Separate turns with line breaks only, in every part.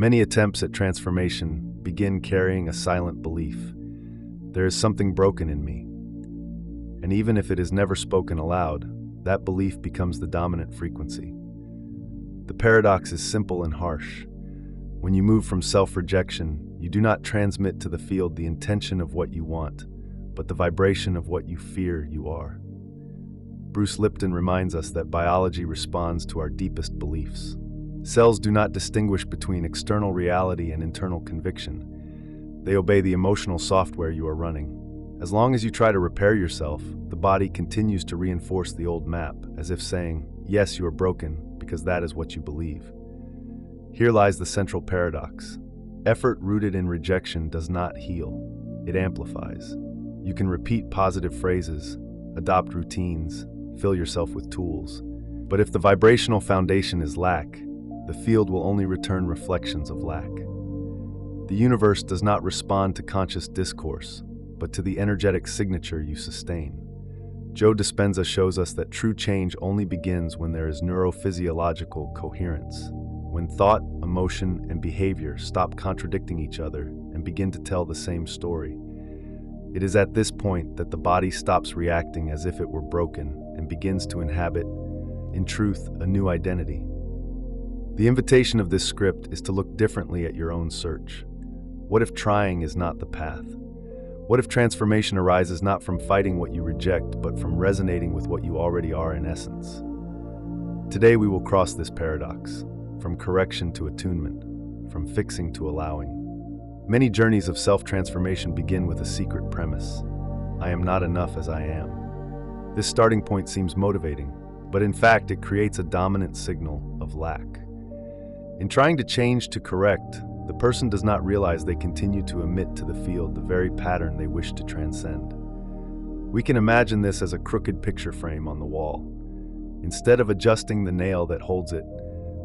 Many attempts at transformation begin carrying a silent belief. There is something broken in me. And even if it is never spoken aloud, that belief becomes the dominant frequency. The paradox is simple and harsh. When you move from self-rejection, you do not transmit to the field the intention of what you want, but the vibration of what you fear you are. Bruce Lipton reminds us that biology responds to our deepest beliefs. Cells do not distinguish between external reality and internal conviction. They obey the emotional software you are running. As long as you try to repair yourself, the body continues to reinforce the old map, as if saying, yes, you are broken, because that is what you believe. Here lies the central paradox. Effort rooted in rejection does not heal. It amplifies. You can repeat positive phrases, adopt routines, fill yourself with tools. But if the vibrational foundation is lack, the field will only return reflections of lack. The universe does not respond to conscious discourse, but to the energetic signature you sustain. Joe Dispenza shows us that true change only begins when there is neurophysiological coherence, when thought, emotion, and behavior stop contradicting each other and begin to tell the same story. It is at this point that the body stops reacting as if it were broken and begins to inhabit, in truth, a new identity. The invitation of this script is to look differently at your own search. What if trying is not the path? What if transformation arises not from fighting what you reject, but from resonating with what you already are in essence? Today we will cross this paradox, from correction to attunement, from fixing to allowing. Many journeys of self-transformation begin with a secret premise. I am not enough as I am. This starting point seems motivating, but in fact it creates a dominant signal of lack. In trying to change to correct, the person does not realize they continue to emit to the field the very pattern they wish to transcend. We can imagine this as a crooked picture frame on the wall. Instead of adjusting the nail that holds it,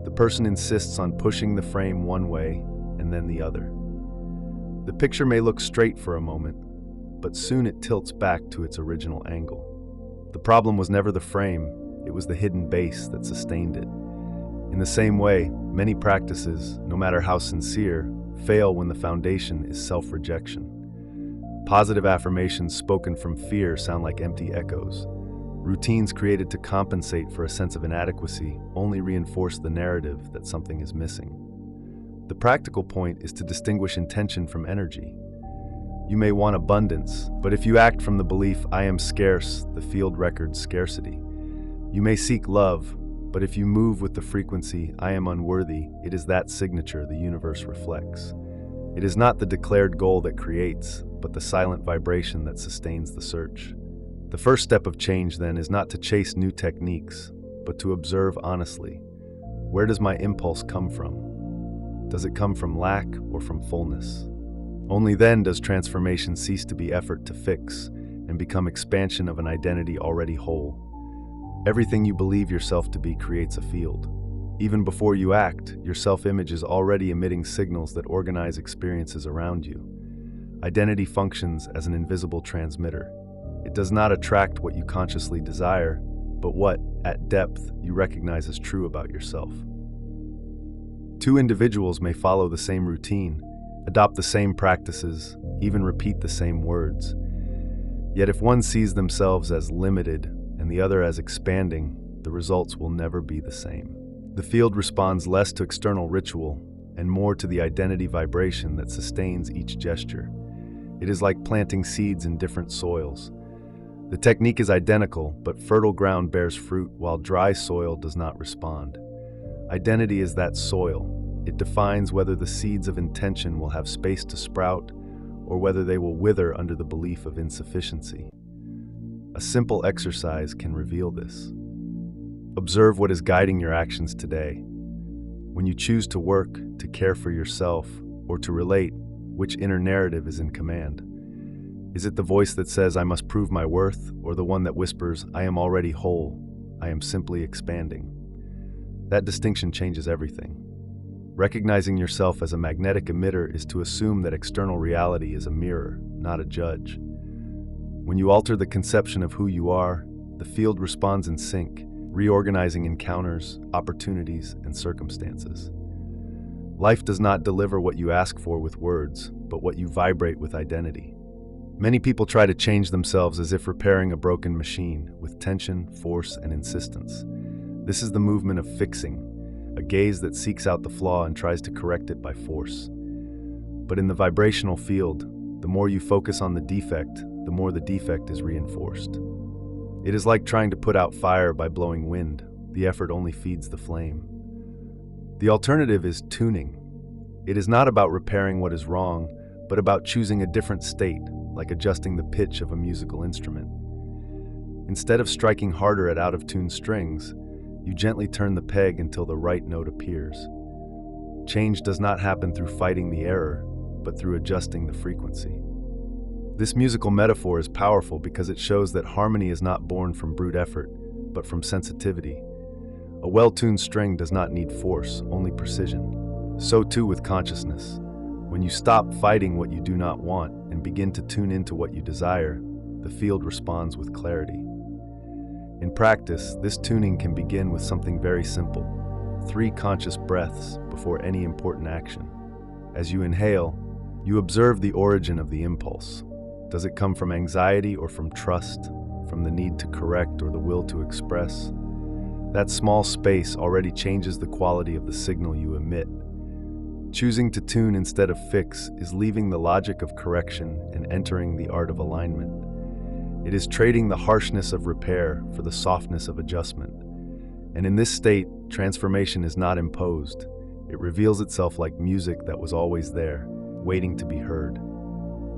the person insists on pushing the frame one way and then the other. The picture may look straight for a moment, but soon it tilts back to its original angle. The problem was never the frame, it was the hidden base that sustained it. In the same way, many practices, no matter how sincere, fail when the foundation is self-rejection. Positive affirmations spoken from fear sound like empty echoes. Routines created to compensate for a sense of inadequacy only reinforce the narrative that something is missing. The practical point is to distinguish intention from energy. You may want abundance, but if you act from the belief, I am scarce, the field records scarcity. You may seek love, but if you move with the frequency, I am unworthy, it is that signature the universe reflects. It is not the declared goal that creates, but the silent vibration that sustains the search. The first step of change, then, is not to chase new techniques, but to observe honestly. Where does my impulse come from? Does it come from lack or from fullness? Only then does transformation cease to be effort to fix and become expansion of an identity already whole. Everything you believe yourself to be creates a field. Even before you act, your self-image is already emitting signals that organize experiences around you. Identity functions as an invisible transmitter. It does not attract what you consciously desire, but what, at depth, you recognize as true about yourself. Two individuals may follow the same routine, adopt the same practices, even repeat the same words. Yet if one sees themselves as limited and the other as expanding, the results will never be the same. The field responds less to external ritual and more to the identity vibration that sustains each gesture. It is like planting seeds in different soils. The technique is identical, but fertile ground bears fruit while dry soil does not respond. Identity is that soil. It defines whether the seeds of intention will have space to sprout or whether they will wither under the belief of insufficiency. A simple exercise can reveal this. Observe what is guiding your actions today. When you choose to work, to care for yourself, or to relate, which inner narrative is in command? Is it the voice that says, I must prove my worth, or the one that whispers, I am already whole, I am simply expanding? That distinction changes everything. Recognizing yourself as a magnetic emitter is to assume that external reality is a mirror, not a judge. When you alter the conception of who you are, the field responds in sync, reorganizing encounters, opportunities, and circumstances. Life does not deliver what you ask for with words, but what you vibrate with identity. Many people try to change themselves as if repairing a broken machine, with tension, force, and insistence. This is the movement of fixing, a gaze that seeks out the flaw and tries to correct it by force. But in the vibrational field, the more you focus on the defect, the more the defect is reinforced. It is like trying to put out fire by blowing wind. The effort only feeds the flame. The alternative is tuning. It is not about repairing what is wrong, but about choosing a different state, like adjusting the pitch of a musical instrument. Instead of striking harder at out-of-tune strings, you gently turn the peg until the right note appears. Change does not happen through fighting the error, but through adjusting the frequency. This musical metaphor is powerful because it shows that harmony is not born from brute effort, but from sensitivity. A well-tuned string does not need force, only precision. So too with consciousness. When you stop fighting what you do not want and begin to tune into what you desire, the field responds with clarity. In practice, this tuning can begin with something very simple: 3 conscious breaths before any important action. As you inhale, you observe the origin of the impulse. Does it come from anxiety or from trust, from the need to correct or the will to express? That small space already changes the quality of the signal you emit. Choosing to tune instead of fix is leaving the logic of correction and entering the art of alignment. It is trading the harshness of repair for the softness of adjustment. And in this state, transformation is not imposed. It reveals itself like music that was always there, waiting to be heard.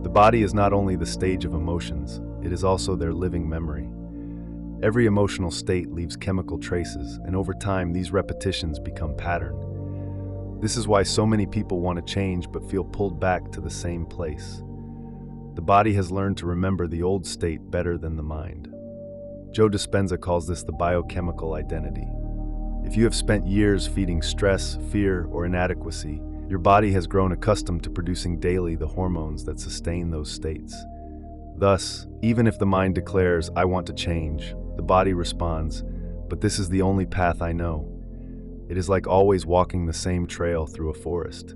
The body is not only the stage of emotions, it is also their living memory. Every emotional state leaves chemical traces, and over time, these repetitions become pattern. This is why so many people want to change but feel pulled back to the same place. The body has learned to remember the old state better than the mind. Joe Dispenza calls this the biochemical identity. If you have spent years feeding stress, fear, or inadequacy, your body has grown accustomed to producing daily the hormones that sustain those states. Thus, even if the mind declares, "I want to change," the body responds, "But this is the only path I know." It is like always walking the same trail through a forest.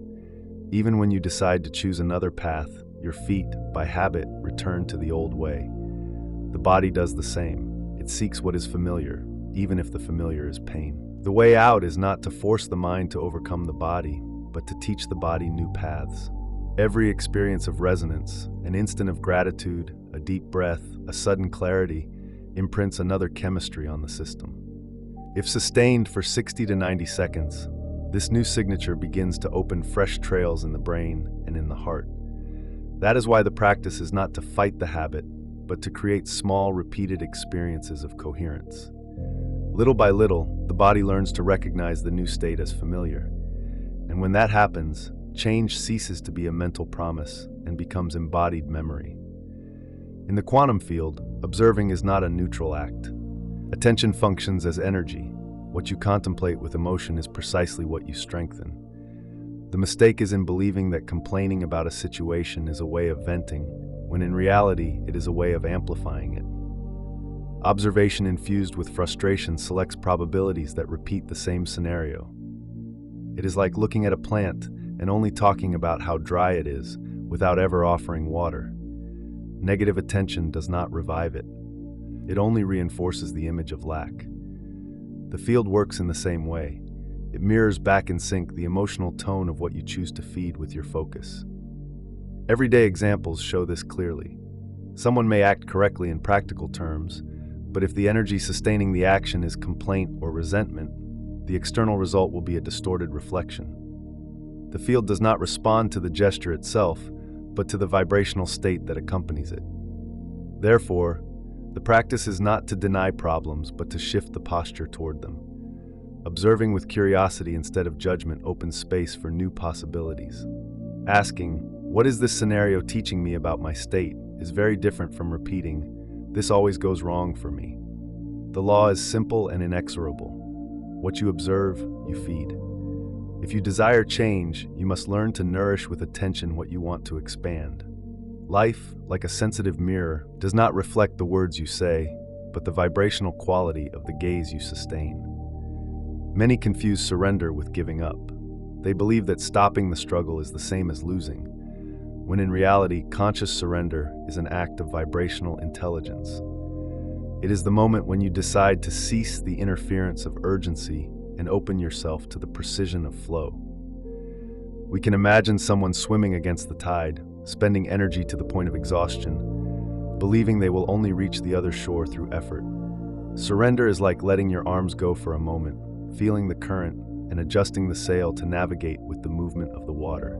Even when you decide to choose another path, your feet, by habit, return to the old way. The body does the same. It seeks what is familiar, even if the familiar is pain. The way out is not to force the mind to overcome the body, but to teach the body new paths. Every experience of resonance, an instant of gratitude, a deep breath, a sudden clarity, imprints another chemistry on the system. If sustained for 60 to 90 seconds, this new signature begins to open fresh trails in the brain and in the heart. That is why the practice is not to fight the habit, but to create small, repeated experiences of coherence. Little by little, the body learns to recognize the new state as familiar. And when that happens, change ceases to be a mental promise and becomes embodied memory. In the quantum field, observing is not a neutral act. Attention functions as energy. What you contemplate with emotion is precisely what you strengthen. The mistake is in believing that complaining about a situation is a way of venting, when in reality it is a way of amplifying it. Observation infused with frustration selects probabilities that repeat the same scenario. It is like looking at a plant and only talking about how dry it is without ever offering water. Negative attention does not revive it. It only reinforces the image of lack. The field works in the same way. It mirrors back in sync the emotional tone of what you choose to feed with your focus. Everyday examples show this clearly. Someone may act correctly in practical terms, but if the energy sustaining the action is complaint or resentment, the external result will be a distorted reflection. The field does not respond to the gesture itself, but to the vibrational state that accompanies it. Therefore, the practice is not to deny problems, but to shift the posture toward them. Observing with curiosity instead of judgment opens space for new possibilities. Asking, "What is this scenario teaching me about my state?" is very different from repeating, "This always goes wrong for me." The law is simple and inexorable. What you observe, you feed. If you desire change, you must learn to nourish with attention what you want to expand. Life, like a sensitive mirror, does not reflect the words you say, but the vibrational quality of the gaze you sustain. Many confuse surrender with giving up. They believe that stopping the struggle is the same as losing, when in reality, conscious surrender is an act of vibrational intelligence. It is the moment when you decide to cease the interference of urgency and open yourself to the precision of flow. We can imagine someone swimming against the tide, spending energy to the point of exhaustion, believing they will only reach the other shore through effort. Surrender is like letting your arms go for a moment, feeling the current and adjusting the sail to navigate with the movement of the water.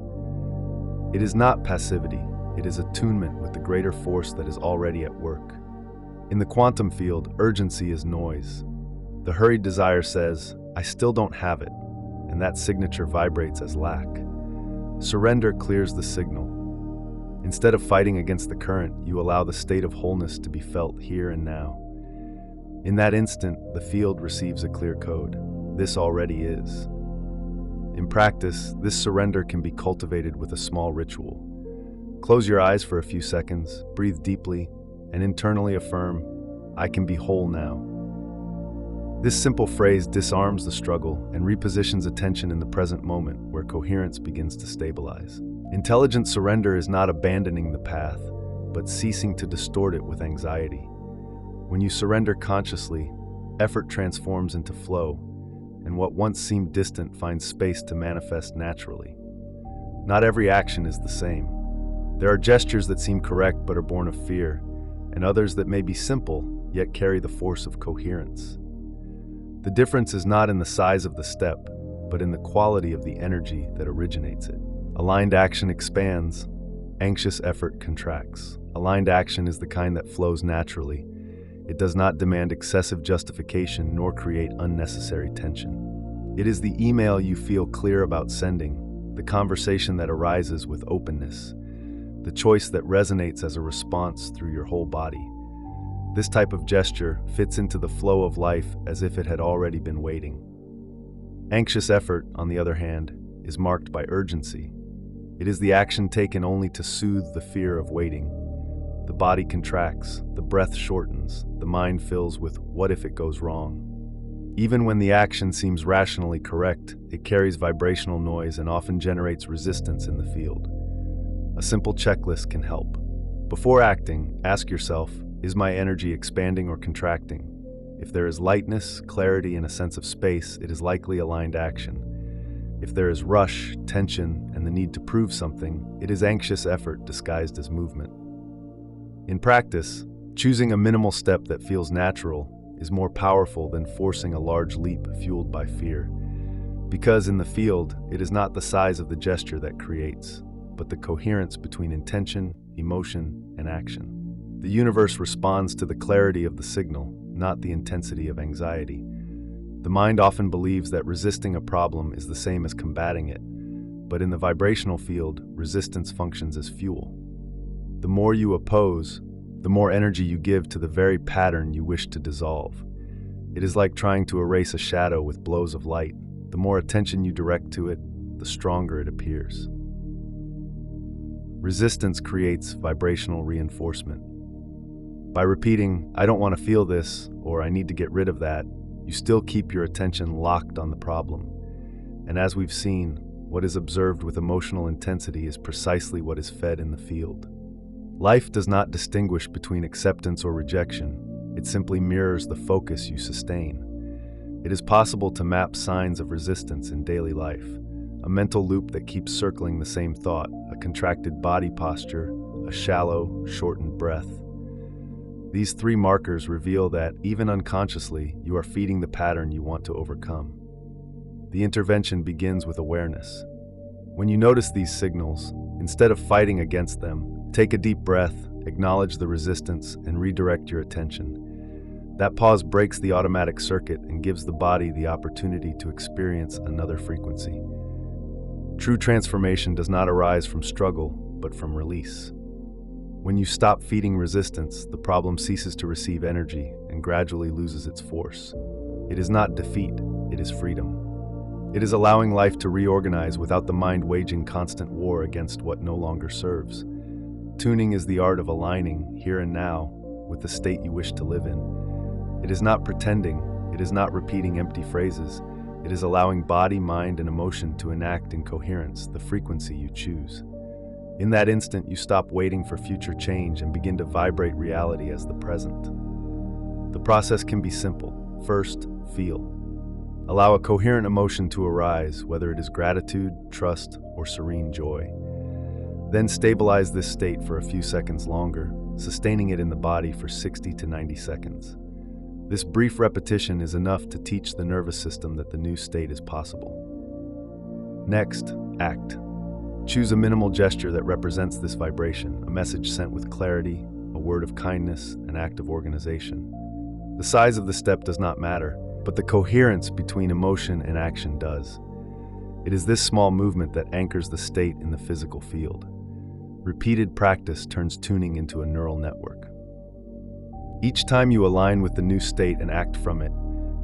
It is not passivity, it is attunement with the greater force that is already at work. In the quantum field, urgency is noise. The hurried desire says, "I still don't have it," and that signature vibrates as lack. Surrender clears the signal. Instead of fighting against the current, you allow the state of wholeness to be felt here and now. In that instant, the field receives a clear code. This already is. In practice, this surrender can be cultivated with a small ritual. Close your eyes for a few seconds, breathe deeply, and internally affirm, "I can be whole now." This simple phrase disarms the struggle and repositions attention in the present moment where coherence begins to stabilize. Intelligent surrender is not abandoning the path, but ceasing to distort it with anxiety. When you surrender consciously, effort transforms into flow, and what once seemed distant finds space to manifest naturally. Not every action is the same. There are gestures that seem correct but are born of fear, and others that may be simple yet carry the force of coherence. The difference is not in the size of the step, but in the quality of the energy that originates it. Aligned action expands, anxious effort contracts. Aligned action is the kind that flows naturally. It does not demand excessive justification nor create unnecessary tension. It is the email you feel clear about sending, the conversation that arises with openness, the choice that resonates as a response through your whole body. This type of gesture fits into the flow of life as if it had already been waiting. Anxious effort, on the other hand, is marked by urgency. It is the action taken only to soothe the fear of waiting. The body contracts, the breath shortens, the mind fills with "what if it goes wrong?" Even when the action seems rationally correct, it carries vibrational noise and often generates resistance in the field. A simple checklist can help. Before acting, ask yourself, is my energy expanding or contracting? If there is lightness, clarity, and a sense of space, it is likely aligned action. If there is rush, tension, and the need to prove something, it is anxious effort disguised as movement. In practice, choosing a minimal step that feels natural is more powerful than forcing a large leap fueled by fear. Because in the field, it is not the size of the gesture that creates, but the coherence between intention, emotion, and action. The universe responds to the clarity of the signal, not the intensity of anxiety. The mind often believes that resisting a problem is the same as combating it, but in the vibrational field, resistance functions as fuel. The more you oppose, the more energy you give to the very pattern you wish to dissolve. It is like trying to erase a shadow with blows of light. The more attention you direct to it, the stronger it appears. Resistance creates vibrational reinforcement. By repeating, "I don't want to feel this," or "I need to get rid of that," you still keep your attention locked on the problem. And as we've seen, what is observed with emotional intensity is precisely what is fed in the field. Life does not distinguish between acceptance or rejection. It simply mirrors the focus you sustain. It is possible to map signs of resistance in daily life, a mental loop that keeps circling the same thought, a contracted body posture, a shallow, shortened breath. These three markers reveal that, even unconsciously, you are feeding the pattern you want to overcome. The intervention begins with awareness. When you notice these signals, instead of fighting against them, take a deep breath, acknowledge the resistance, and redirect your attention. That pause breaks the automatic circuit and gives the body the opportunity to experience another frequency. True transformation does not arise from struggle, but from release. When you stop feeding resistance, the problem ceases to receive energy and gradually loses its force. It is not defeat, it is freedom. It is allowing life to reorganize without the mind waging constant war against what no longer serves. Tuning is the art of aligning, here and now, with the state you wish to live in. It is not pretending, it is not repeating empty phrases, It is allowing body, mind, and emotion to enact in coherence the frequency you choose. In that instant, you stop waiting for future change and begin to vibrate reality as the present. The process can be simple. First, feel. Allow a coherent emotion to arise, whether it is gratitude, trust, or serene joy. Then stabilize this state for a few seconds longer, sustaining it in the body for 60 to 90 seconds. This brief repetition is enough to teach the nervous system that the new state is possible. Next, act. Choose a minimal gesture that represents this vibration, a message sent with clarity, a word of kindness, an act of organization. The size of the step does not matter, but the coherence between emotion and action does. It is this small movement that anchors the state in the physical field. Repeated practice turns tuning into a neural network. Each time you align with the new state and act from it,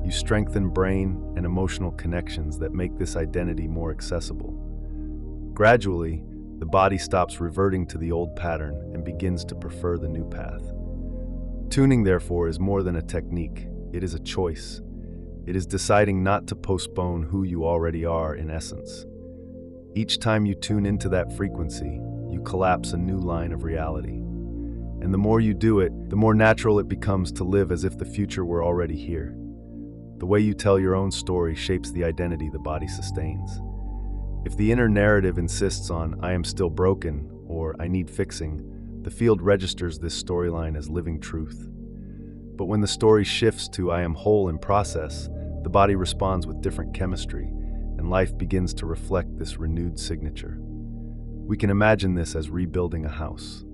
you strengthen brain and emotional connections that make this identity more accessible. Gradually, the body stops reverting to the old pattern and begins to prefer the new path. Tuning, therefore, is more than a technique. It is a choice. It is deciding not to postpone who you already are in essence. Each time you tune into that frequency, you collapse a new line of reality. And the more you do it, the more natural it becomes to live as if the future were already here. The way you tell your own story shapes the identity the body sustains. If the inner narrative insists on, "I am still broken," or "I need fixing," the field registers this storyline as living truth. But when the story shifts to "I am whole in process," the body responds with different chemistry, and life begins to reflect this renewed signature. We can imagine this as rebuilding a house.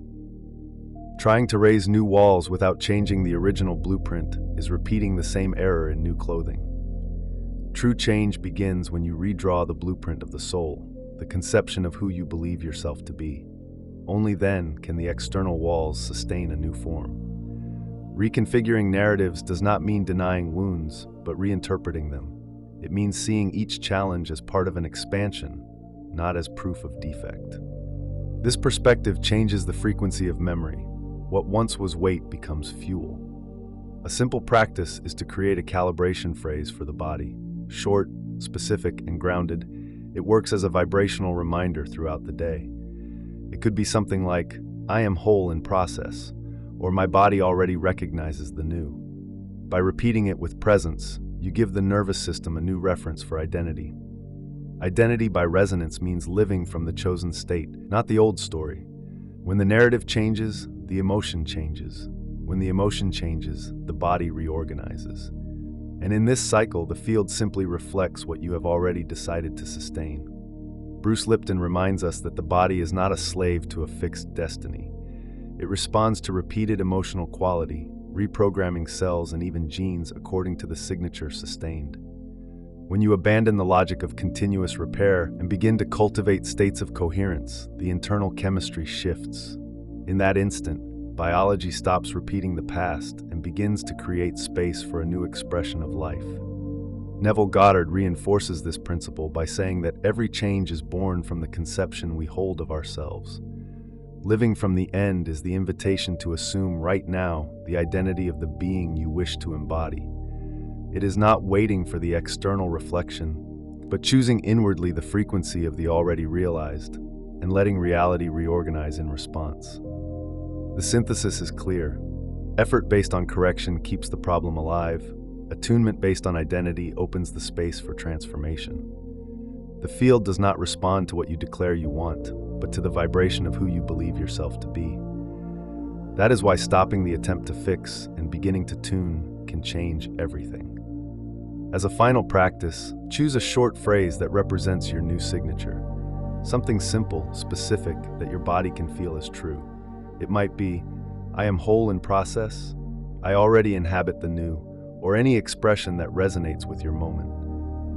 Trying to raise new walls without changing the original blueprint is repeating the same error in new clothing. True change begins when you redraw the blueprint of the soul, the conception of who you believe yourself to be. Only then can the external walls sustain a new form. Reconfiguring narratives does not mean denying wounds, but reinterpreting them. It means seeing each challenge as part of an expansion, not as proof of defect. This perspective changes the frequency of memory. What once was weight becomes fuel. A simple practice is to create a calibration phrase for the body. Short, specific, and grounded, it works as a vibrational reminder throughout the day. It could be something like, "I am whole in process," or "My body already recognizes the new." By repeating it with presence, you give the nervous system a new reference for identity. Identity by resonance means living from the chosen state, not the old story. When the narrative changes, the emotion changes. When the emotion changes, the body reorganizes. And in this cycle, the field simply reflects what you have already decided to sustain. Bruce Lipton reminds us that the body is not a slave to a fixed destiny. It responds to repeated emotional quality, reprogramming cells and even genes according to the signature sustained. When you abandon the logic of continuous repair and begin to cultivate states of coherence, the internal chemistry shifts. In that instant, biology stops repeating the past and begins to create space for a new expression of life. Neville Goddard reinforces this principle by saying that every change is born from the conception we hold of ourselves. Living from the end is the invitation to assume right now the identity of the being you wish to embody. It is not waiting for the external reflection, but choosing inwardly the frequency of the already realized and letting reality reorganize in response. The synthesis is clear. Effort based on correction keeps the problem alive. Attunement based on identity opens the space for transformation. The field does not respond to what you declare you want, but to the vibration of who you believe yourself to be. That is why stopping the attempt to fix and beginning to tune can change everything. As a final practice, choose a short phrase that represents your new signature. Something simple, specific, that your body can feel as true. It might be, "I am whole in process," "I already inhabit the new," or any expression that resonates with your moment.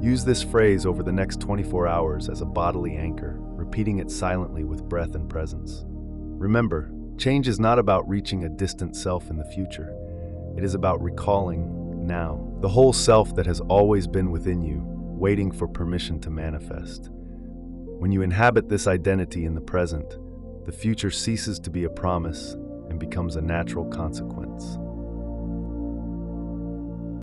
Use this phrase over the next 24 hours as a bodily anchor, repeating it silently with breath and presence. Remember, change is not about reaching a distant self in the future. It is about recalling now, the whole self that has always been within you, waiting for permission to manifest. When you inhabit this identity in the present, the future ceases to be a promise and becomes a natural consequence.